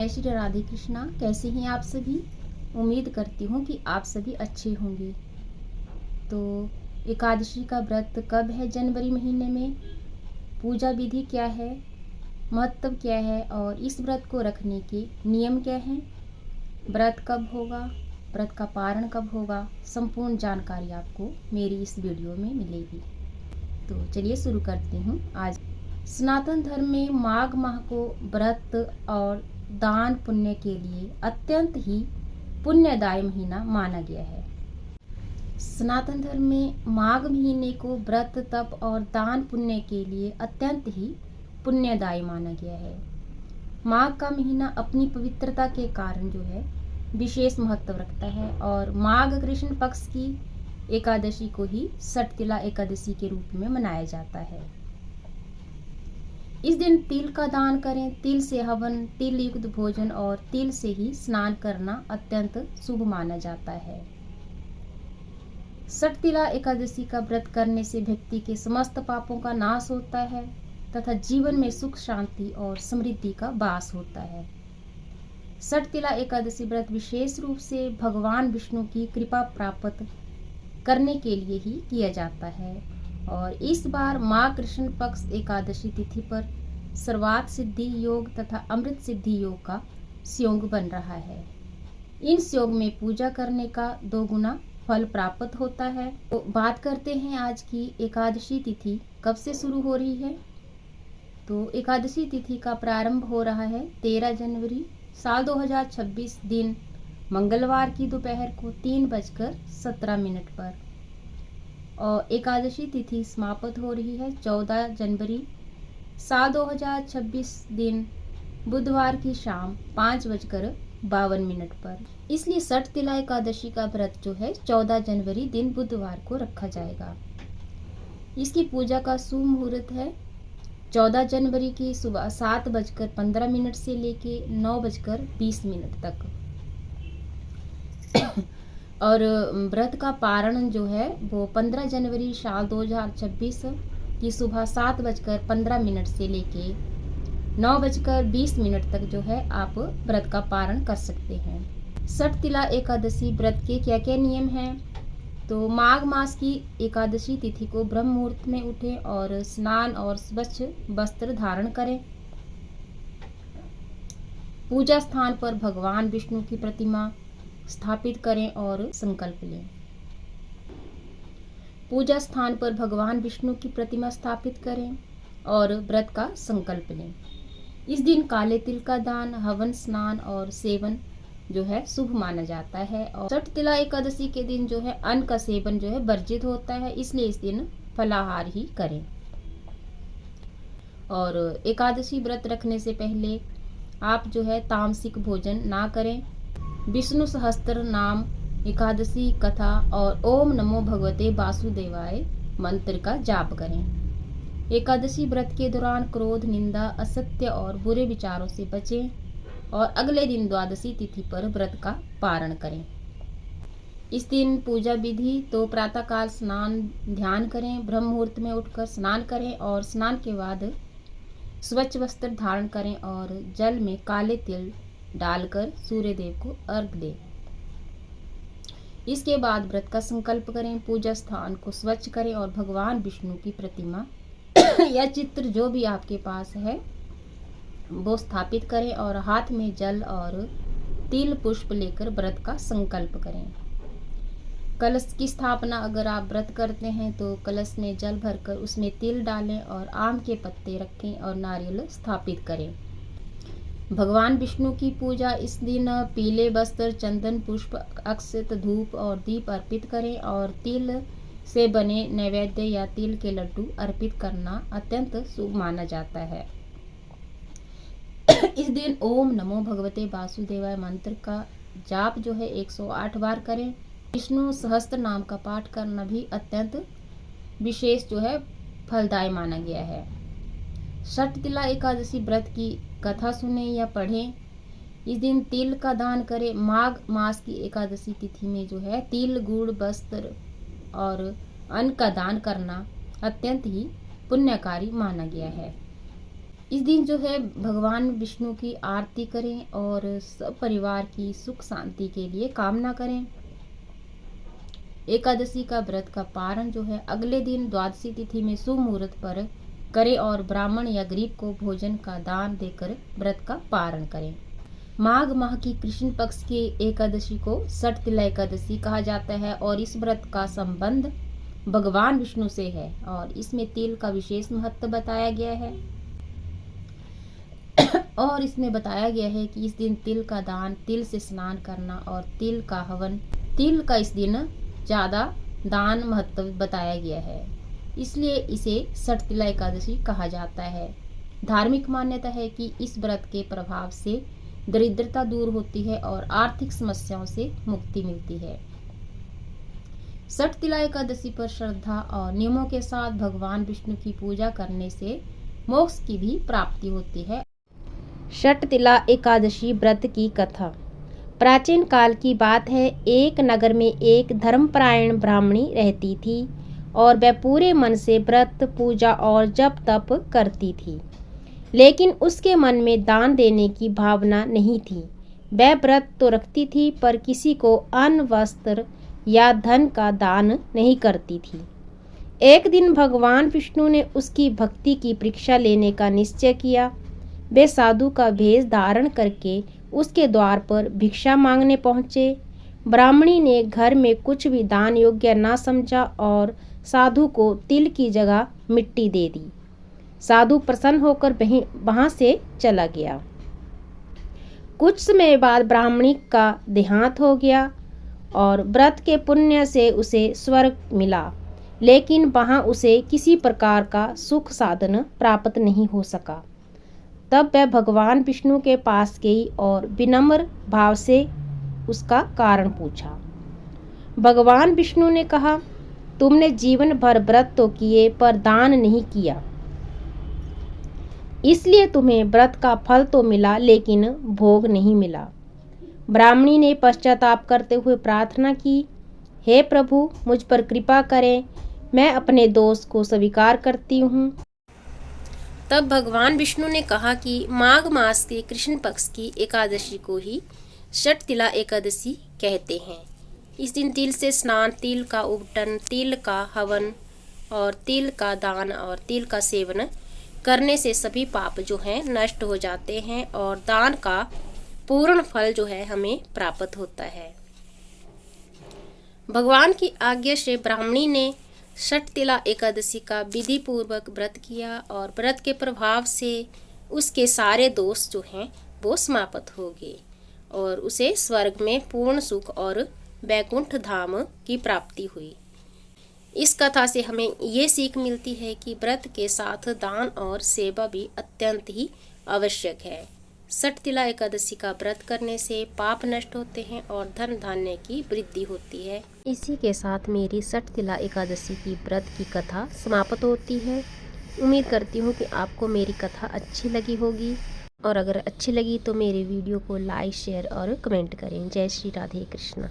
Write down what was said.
जय श्री राधे कृष्णा। कैसे हैं आप सभी? उम्मीद करती हूँ कि आप सभी अच्छे होंगे। तो एकादशी का व्रत कब है जनवरी महीने में? पूजा विधि क्या है? महत्व क्या है? और इस व्रत को रखने के नियम क्या हैं? व्रत कब होगा? व्रत का पारण कब होगा? संपूर्ण जानकारी आपको मेरी इस वीडियो में मिलेगी। तो चलिए शुरू करती हूँ। आज सनातन धर्म में माघ माह को व्रत और दान पुण्य के लिए अत्यंत ही पुण्यदायी महीना माना गया है। सनातन धर्म में माघ महीने को व्रत तप और दान पुण्य के लिए अत्यंत ही पुण्यदायी माना गया है। माघ का महीना अपनी पवित्रता के कारण जो है विशेष महत्व रखता है और माघ कृष्ण पक्ष की एकादशी को ही सटतिला एकादशी के रूप में मनाया जाता है। इस दिन तिल का दान करें। तिल से हवन, तिल युक्त भोजन और तिल से ही स्नान करना अत्यंत शुभ माना जाता है। सटतिला एकादशी का व्रत करने से व्यक्ति के समस्त पापों का नाश होता है तथा जीवन में सुख शांति और समृद्धि का वास होता है। सटतिला एकादशी व्रत विशेष रूप से भगवान विष्णु की कृपा प्राप्त करने के लिए ही किया जाता है और इस बार माँ कृष्ण पक्ष एकादशी तिथि पर सर्वार्थ सिद्धि योग तथा अमृत सिद्धि योग का संयोग बन रहा है। इन संयोग में पूजा करने का 2 गुना फल प्राप्त होता है। तो बात करते हैं आज की एकादशी तिथि कब से शुरू हो रही है। तो एकादशी तिथि का प्रारंभ हो रहा है 13 जनवरी साल 2026 दिन मंगलवार की दोपहर को 3:17 पर और एकादशी तिथि समाप्त हो रही है 14 जनवरी साल 2026 दिन बुधवार की शाम 5:52 पर। इसलिए सटतिला एकादशी का व्रत जो है 14 जनवरी दिन बुधवार को रखा जाएगा। इसकी पूजा का शुभ मुहूर्त है 14 जनवरी की सुबह 7:15 से लेके 9:20 तक और व्रत का पारण जो है वो 15 जनवरी साल 2026 की सुबह 7:15 से लेके 9:20 तक जो है आप व्रत का पारण कर सकते हैं। सटतिला एकादशी व्रत के क्या क्या नियम हैं? तो माघ मास की एकादशी तिथि को ब्रह्म मुहूर्त में उठें और स्नान और स्वच्छ वस्त्र धारण करें। पूजा स्थान पर भगवान विष्णु की प्रतिमा स्थापित करें और संकल्प लें। पूजा स्थान पर भगवान विष्णु की प्रतिमा स्थापित करें और व्रत का संकल्प लें। इस दिन काले तिल का दान, हवन, स्नान और सेवन जो है शुभ माना जाता है और सटतिला एकादशी के दिन जो है अन्न का सेवन जो है वर्जित होता है, इसलिए इस दिन फलाहार ही करें। और एकादशी व्रत रखने से पहले आप जो है तामसिक भोजन ना करें। विष्णु सहस्त्र नाम, एकादशी कथा और ओम नमो भगवते वासुदेवाय मंत्र का जाप करें। एकादशी व्रत के दौरान क्रोध, निंदा, असत्य और बुरे विचारों से बचें और अगले दिन द्वादशी तिथि पर व्रत का पारण करें। इस दिन पूजा विधि तो प्रातःकाल स्नान ध्यान करें, ब्रह्म मुहूर्त में उठकर स्नान करें और स्नान के बाद स्वच्छ वस्त्र धारण करें और जल में काले तिल डालकर सूर्य देव को अर्घ दें। इसके बाद व्रत का संकल्प करें। पूजा स्थान को स्वच्छ करें और भगवान विष्णु की प्रतिमा या चित्र जो भी आपके पास है वो स्थापित करें और हाथ में जल और तिल पुष्प लेकर व्रत का संकल्प करें। कलश की स्थापना अगर आप व्रत करते हैं तो कलश में जल भरकर उसमें तिल डालें और आम के पत्ते रखें और नारियल स्थापित करें। भगवान विष्णु की पूजा इस दिन पीले वस्त्र, चंदन, पुष्प, अक्षत, धूप और दीप अर्पित करें और तिल से बने नैवेद्य या तिल के लड्डू अर्पित करना अत्यंत शुभ माना जाता है। इस दिन ओम नमो भगवते वासुदेवाय मंत्र का जाप जो है 108 बार करें। विष्णु सहस्त्र नाम का पाठ करना भी अत्यंत विशेष जो है फलदायी माना गया है। सटतिला एकादशी व्रत की कथा सुने या पढ़ें। इस दिन तिल का दान करें। माघ मास की एकादशी तिथि में जो है तिल, गुड़, वस्त्र और अन्न का दान करना अत्यंत ही पुण्यकारी माना गया है। इस दिन जो है भगवान विष्णु की आरती करें और सब परिवार की सुख शांति के लिए कामना करें। एकादशी का व्रत का पारण जो है अगले दिन द्वादशी तिथि में शुभ मुहूर्त पर करें और ब्राह्मण या गरीब को भोजन का दान देकर व्रत का पारण करें। माघ माह की कृष्ण पक्ष की एकादशी को षठ तिला एकादशी कहा जाता है और इस व्रत का संबंध भगवान विष्णु से है और इसमें तिल का विशेष महत्व बताया गया है। और इसमें बताया गया है कि इस दिन तिल का दान, तिल से स्नान करना और तिल का हवन, तिल का इस दिन ज्यादा दान महत्व बताया गया है, इसलिए इसे षठ तिला एकादशी कहा जाता है। धार्मिक मान्यता है कि इस व्रत के प्रभाव से दरिद्रता दूर होती है और आर्थिक समस्याओं से मुक्ति मिलती है। षठ तिला एकादशी पर श्रद्धा और नियमों के साथ भगवान विष्णु की पूजा करने से मोक्ष की भी प्राप्ति होती है। षठ तिला एकादशी व्रत की कथा। प्राचीन काल की बात है। एक नगर में एक धर्मपरायण ब्राह्मणी रहती थी और वह पूरे मन से व्रत, पूजा और जप तप करती थी, लेकिन उसके मन में दान देने की भावना नहीं थी। वह व्रत तो रखती थी पर किसी को अन्न, वस्त्र या धन का दान नहीं करती थी। एक दिन भगवान विष्णु ने उसकी भक्ति की परीक्षा लेने का निश्चय किया। वे साधु का भेष धारण करके उसके द्वार पर भिक्षा मांगने पहुँचे। ब्राह्मणी ने घर में कुछ भी दान योग्य ना समझा और साधु को तिल की जगह मिट्टी दे दी। साधु प्रसन्न होकर वहां से चला गया। कुछ समय बाद ब्राह्मणी का देहांत हो गया और व्रत के पुण्य से उसे स्वर्ग मिला, लेकिन वहां उसे किसी प्रकार का सुख साधन प्राप्त नहीं हो सका। तब वह भगवान विष्णु के पास गई और विनम्र भाव से उसका कारण पूछा। भगवान विष्णु ने कहा, तुमने जीवन भर व्रत तो किए पर दान नहीं किया, इसलिए तुम्हें व्रत का फल तो मिला लेकिन भोग नहीं मिला। ब्राह्मणी ने पश्चाताप करते हुए प्रार्थना की, हे प्रभु, मुझ पर कृपा करें, मैं अपने दोष को स्वीकार करती हूँ। तब भगवान विष्णु ने कहा कि माघ मास के कृष्ण पक्ष की एकादशी को ही षठ तिला एकादशी कहते हैं। इस दिन तिल से स्नान, तिल का उबटन, तिल का हवन और तिल का दान और तिल का सेवन करने से सभी पाप जो हैं नष्ट हो जाते हैं और दान का पूर्ण फल जो है हमें प्राप्त होता है। भगवान की आज्ञा से ब्राह्मणी ने षठ तिला एकादशी का विधि पूर्वक व्रत किया और व्रत के प्रभाव से उसके सारे दोष जो हैं वो समाप्त हो गए और उसे स्वर्ग में पूर्ण सुख और वैकुंठ धाम की प्राप्ति हुई। इस कथा से हमें ये सीख मिलती है कि व्रत के साथ दान और सेवा भी अत्यंत ही आवश्यक है। षठ तिला एकादशी का व्रत करने से पाप नष्ट होते हैं और धन धान्य की वृद्धि होती है। इसी के साथ मेरी षठ तिला एकादशी की व्रत की कथा समाप्त होती है। उम्मीद करती हूँ कि आपको मेरी कथा अच्छी लगी होगी और अगर अच्छी लगी तो मेरे वीडियो को लाइक, शेयर और कमेंट करें। जय श्री राधे कृष्ण।